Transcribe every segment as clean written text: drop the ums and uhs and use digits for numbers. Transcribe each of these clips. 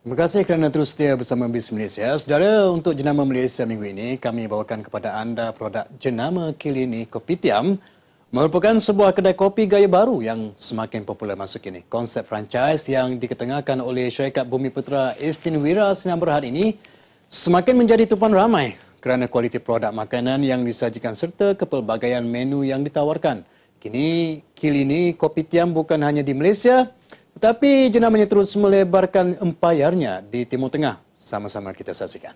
Terima kasih kerana terus setia bersama Bis Malaysia. Saudara, untuk jenama Malaysia minggu ini, kami bawakan kepada anda produk jenama Kilini Kopitiam merupakan sebuah kedai kopi gaya baru yang semakin popular masa kini. Konsep franchise yang diketengahkan oleh syarikat Bumiputera Istinwira Sinar Berhad ini semakin menjadi tupuan ramai kerana kualiti produk makanan yang disajikan serta kepelbagaian menu yang ditawarkan. Kini, Kilini Kopitiam bukan hanya di Malaysia, tetapi jenamanya terus melebarkan empayarnya di Timur Tengah. Sama-sama kita saksikan.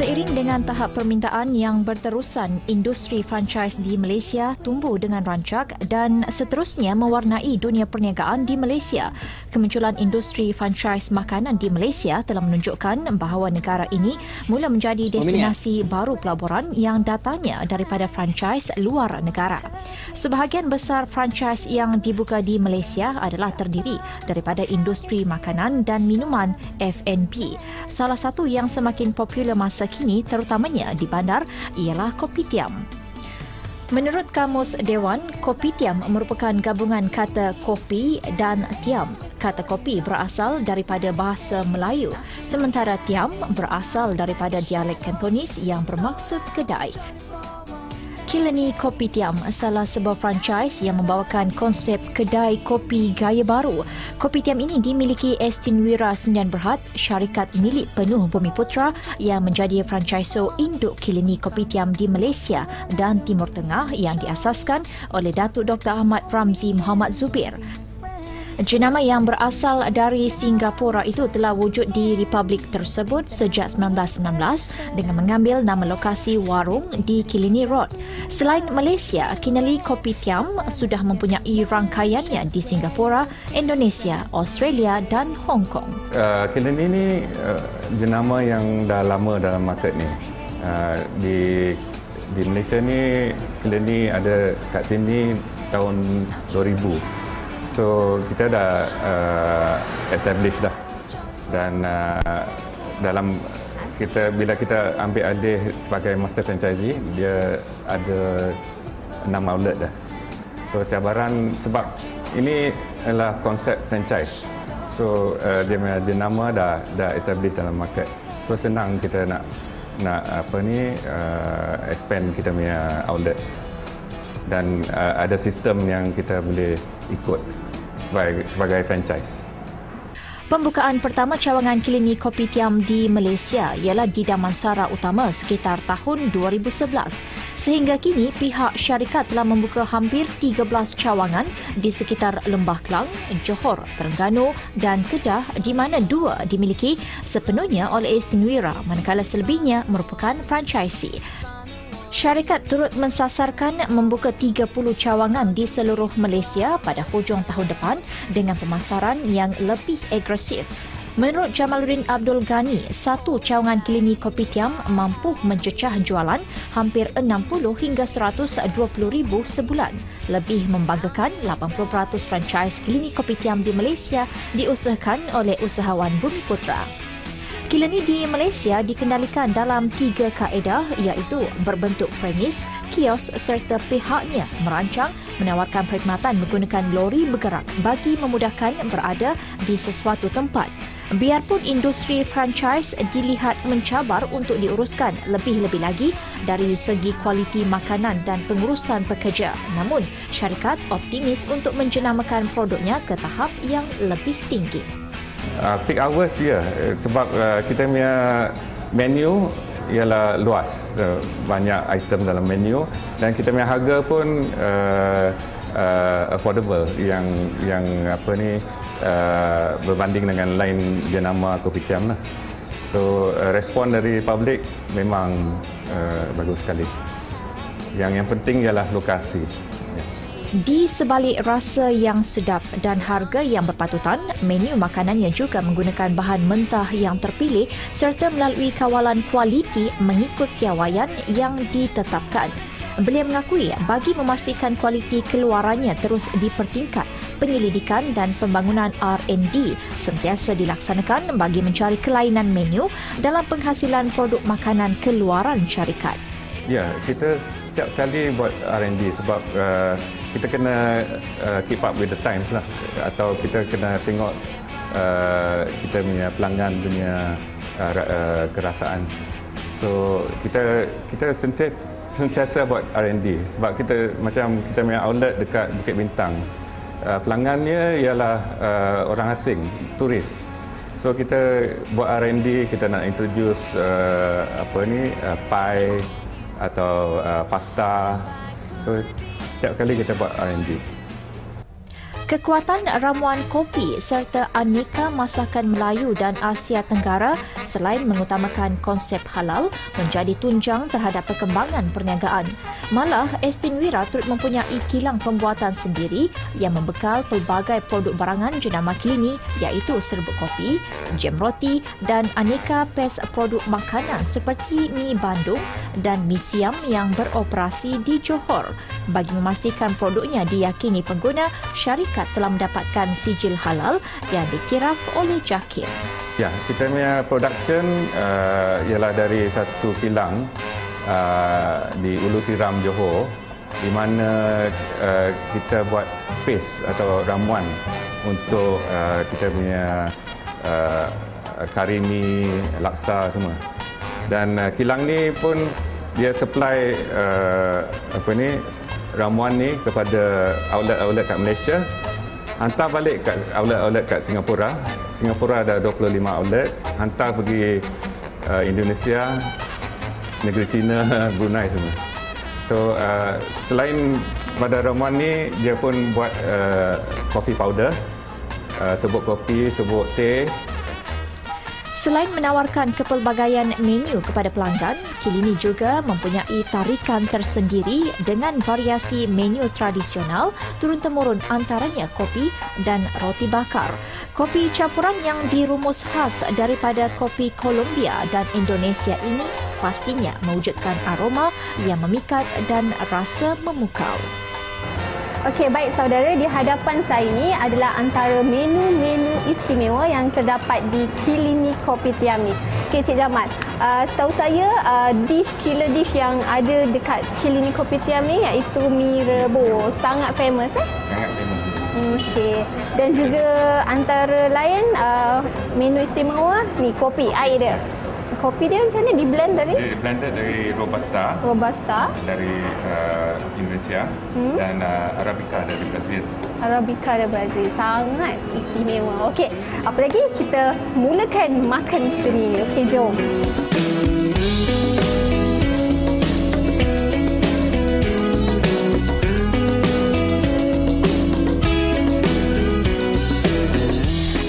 Seiring dengan tahap permintaan yang berterusan, industri franchise di Malaysia tumbuh dengan rancak dan seterusnya mewarnai dunia perniagaan di Malaysia. Kemunculan industri franchise makanan di Malaysia telah menunjukkan bahawa negara ini mula menjadi destinasi baru pelaburan yang datangnya daripada franchise luar negara. Sebahagian besar franchise yang dibuka di Malaysia adalah terdiri daripada industri makanan dan minuman F&B. Salah satu yang semakin popular masa kini terutamanya di bandar ialah Kopitiam. Menurut Kamus Dewan, Kopitiam merupakan gabungan kata kopi dan tiam. Kata kopi berasal daripada bahasa Melayu, sementara tiam berasal daripada dialek Kantonis yang bermaksud kedai. Kilini Kopitiam, salah sebuah franchise yang membawakan konsep kedai kopi gaya baru. Kopitiam ini dimiliki Istinwira Sinar Berhad, syarikat milik penuh Bumiputera yang menjadi franchisor induk Kilini Kopitiam di Malaysia dan Timur Tengah yang diasaskan oleh Datuk Dr. Ahmad Ramzi Muhammad Zubir. Jenama yang berasal dari Singapura itu telah wujud di republik tersebut sejak 1919 dengan mengambil nama lokasi warung di Kilini Road. Selain Malaysia, Kilini Kopitiam sudah mempunyai rangkaiannya di Singapura, Indonesia, Australia dan Hong Kong. Kilini ini jenama yang dah lama dalam market ni. Di Malaysia ni, Kilini ada kat sini tahun 2000. So kita dah establish dah, dan dalam bila kita ambil alih sebagai master franchisee, dia ada 6 outlet dah. So cabaran sebab ini adalah konsep franchise, so dia punya jenama dah establish dalam market. So senang kita nak expand kita punya outlet, dan ada sistem yang kita boleh ikut sebagai franchise. Pembukaan pertama cawangan Kilini Kopitiam di Malaysia ialah di Damansara Utama sekitar tahun 2011. Sehingga kini, pihak syarikat telah membuka hampir 13 cawangan di sekitar Lembah Kelang, Johor, Terengganu dan Kedah, di mana 2 dimiliki sepenuhnya oleh Istinwira, manakala selebihnya merupakan franchisee. Syarikat turut mensasarkan membuka 30 cawangan di seluruh Malaysia pada hujung tahun depan dengan pemasaran yang lebih agresif. Menurut Jamaluddin Abdul Ghani, satu cawangan Kilini Kopitiam mampu mencecah jualan hampir 60 hingga 120 ribu sebulan. Lebih membanggakan, 80% franchise Kilini Kopitiam di Malaysia diusahakan oleh usahawan Bumiputera. Kilini di Malaysia dikendalikan dalam 3 kaedah, iaitu berbentuk premis, kios serta pihaknya merancang menawarkan perkhidmatan menggunakan lori bergerak bagi memudahkan berada di sesuatu tempat. Biarpun industri franchise dilihat mencabar untuk diuruskan lebih-lebih lagi dari segi kualiti makanan dan pengurusan pekerja, namun syarikat optimis untuk menjenamakan produknya ke tahap yang lebih tinggi. Peak hours ya, sebab kita punya menu ialah luas, banyak item dalam menu, dan kita punya harga pun affordable, yang berbanding dengan lain jenama Kopitiam lah. So respon dari public memang bagus sekali. Yang penting ialah lokasi. Di sebalik rasa yang sedap dan harga yang berpatutan, menu makanannya juga menggunakan bahan mentah yang terpilih serta melalui kawalan kualiti mengikut piawaian yang ditetapkan. Beliau mengakui bagi memastikan kualiti keluarannya terus dipertingkat, penyelidikan dan pembangunan R&D sentiasa dilaksanakan bagi mencari kelainan menu dalam penghasilan produk makanan keluaran syarikat. Ya, kita setiap kali buat R&D sebab kita kena keep up with the times lah, atau kita kena tengok kita punya pelanggan punya kerasaan. So kita sentiasa buat R&D sebab kita macam kita punya outlet dekat Bukit Bintang, pelanggannya ialah orang asing, turis. So kita buat R&D, kita nak introduce pie atau pasta. So setiap kali kita buat R&D. Kekuatan ramuan kopi serta aneka masakan Melayu dan Asia Tenggara selain mengutamakan konsep halal menjadi tunjang terhadap perkembangan perniagaan. Malah, Estin Wira turut mempunyai kilang pembuatan sendiri yang membekal pelbagai produk barangan jenama Kilini iaitu serbuk kopi, jem roti dan aneka pes produk makanan seperti mi Bandung dan mi siam yang beroperasi di Johor. Bagi memastikan produknya diyakini pengguna, syarikat telah mendapatkan sijil halal yang diktiraf oleh JAKIM. Ya, kita punya production ialah dari satu kilang di Ulu Tiram, Johor, di mana kita buat paste atau ramuan untuk kita punya kari mi, laksa semua. Dan kilang ni pun dia supply ramuan ni kepada outlet-outlet kat Malaysia, hantar balik kat outlet-outlet kat Singapura. Singapura ada 25 outlet, hantar pergi Indonesia, negeri China, Brunei semua. So selain pada ramuan ni, dia pun buat coffee powder, serbuk kopi, serbuk teh. Selain menawarkan kepelbagaian menu kepada pelanggan, Kilini juga mempunyai tarikan tersendiri dengan variasi menu tradisional turun-temurun antaranya kopi dan roti bakar. Kopi campuran yang dirumus khas daripada kopi Colombia dan Indonesia ini pastinya mewujudkan aroma yang memikat dan rasa memukau. Okey, baik saudara, di hadapan saya ini adalah antara menu-menu istimewa yang terdapat di Kilini Kopitiam ni. Okey, Cik Jamal, setahu saya killer dish yang ada dekat Kilini Kopitiam ni iaitu mi rebo. Sangat famous Sangat famous. Okey. Dan juga antara lain menu istimewa ni kopi, air dia. Kopi dia macam mana? Di-blend dari? Blended dari Robusta. Robusta. Dari Indonesia dan Arabica dari Brazil. Arabica dari Brazil. Sangat istimewa. Okey, apa lagi? Kita mulakan makan kita ni. Okey, jom.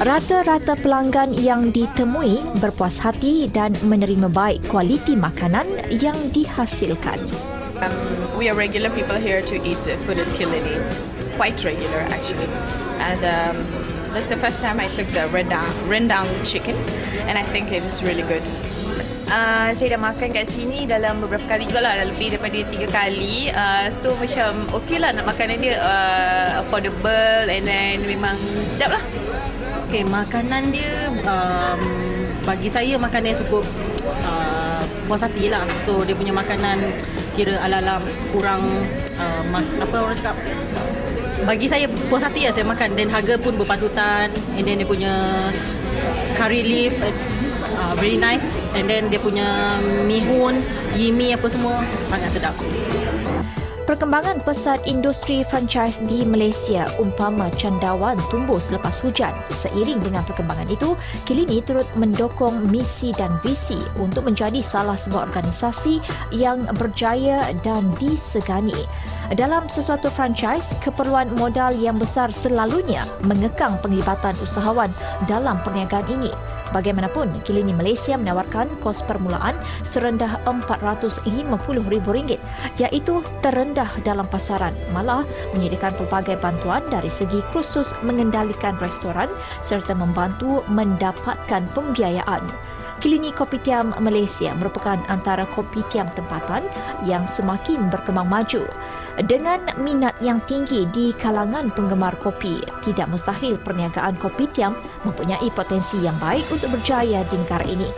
Rata-rata pelanggan yang ditemui berpuas hati dan menerima baik kualiti makanan yang dihasilkan. We are regular people here to eat the food at Kilini's. Quite regular actually. And this is the first time I took the rendang chicken and I think it is really good. Saya dah makan kat sini dalam beberapa kali jugalah, lebih daripada 3 kali. So macam okey lah, nak makanan dia affordable and then memang sedap lah. Okay, makanan dia bagi saya makanan yang cukup puas hati lah. So dia punya makanan kira ala-ala kurang apa orang cakap, bagi saya puas hati lah saya makan. Dan harga pun berpatutan. And then dia punya curry leaf very nice. And then dia punya mihun, yimi apa semua sangat sedap. Perkembangan pesat industri franchise di Malaysia umpama cendawan tumbuh selepas hujan. Seiring dengan perkembangan itu, Kilini turut mendokong misi dan visi untuk menjadi salah sebuah organisasi yang berjaya dan disegani. Dalam sesuatu franchise, keperluan modal yang besar selalunya mengekang penglibatan usahawan dalam perniagaan ini. Bagaimanapun, Kilini Malaysia menawarkan kos permulaan serendah RM450,000, iaitu terendah dalam pasaran. Malah menyediakan pelbagai bantuan dari segi kursus mengendalikan restoran serta membantu mendapatkan pembiayaan. Kilini Kopitiam Malaysia merupakan antara kopitiam tempatan yang semakin berkembang maju. Dengan minat yang tinggi di kalangan penggemar kopi, tidak mustahil perniagaan kopitiam mempunyai potensi yang baik untuk berjaya di negara ini.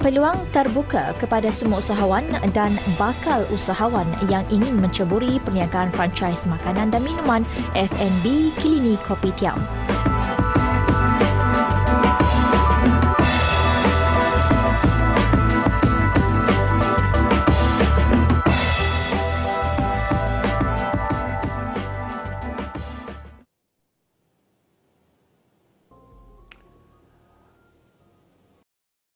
Peluang terbuka kepada semua usahawan dan bakal usahawan yang ingin menceburi perniagaan franchise makanan dan minuman F&B Kilini Kopitiam.